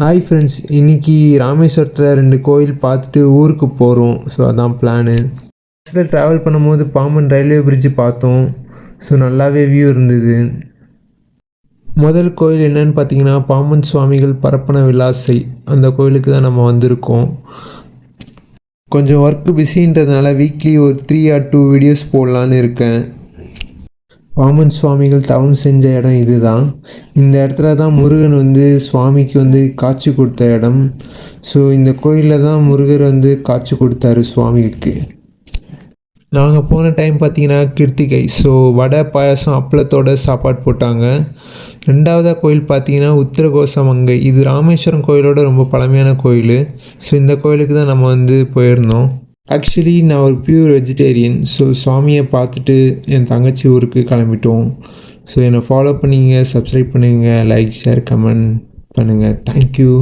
Hi friends, இன்றைக்கி ராமேஸ்வரத்தில் 2 கோயில் பார்த்துட்டு ஊருக்கு போகிறோம். ஸோ அதான் பிளானு. பஸ்ஸில் ட்ராவல் பண்ணும்போது பாம்பன் ரயில்வே பிரிட்ஜு பார்த்தோம். ஸோ நல்லாவே வியூ இருந்தது. முதல் கோயில் என்னன்னு பார்த்தீங்கன்னா பாம்பன் சுவாமிகள் பரப்பன விலாசை, அந்த கோயிலுக்கு தான் நம்ம வந்திருக்கோம். கொஞ்சம் ஒர்க்கு பிஸின்றதுனால வீக்லி ஒரு 3 or 2 வீடியோஸ் போடலான்னு இருக்கேன். பாம்பன் சுவாமிகள் தவம் செஞ்ச இடம் இது தான். இந்த இடத்துல தான் முருகன் சுவாமிக்கு காட்சி கொடுத்த இடம். ஸோ இந்த கோயிலில் தான் முருகர் காட்சி கொடுத்தாரு சுவாமிக்கு. நாங்கள் போன டைம் பார்த்தீங்கன்னா கிருத்திகை. ஸோ வடை பாயாசம் அப்பளத்தோட சாப்பாடு போட்டாங்க. 2ஆவதாக கோயில் பார்த்தீங்கன்னா உத்திரகோசமங்கை. இது ராமேஸ்வரம் கோயிலோட ரொம்ப பழமையான கோயில். ஸோ இந்த கோயிலுக்கு தான் நம்ம போயிருந்தோம். ஆக்சுவலி நான் ஒரு பியூர் வெஜிடேரியன். ஸோ சுவாமியை பார்த்துட்டு என் தங்கச்சி ஊருக்கு கிளம்பிட்டோம். ஸோ என்னை ஃபாலோ பண்ணிங்க, சப்ஸ்கிரைப் பண்ணுங்கள், லைக், ஷேர், கமெண்ட் பண்ணுங்கள். தேங்க்யூ.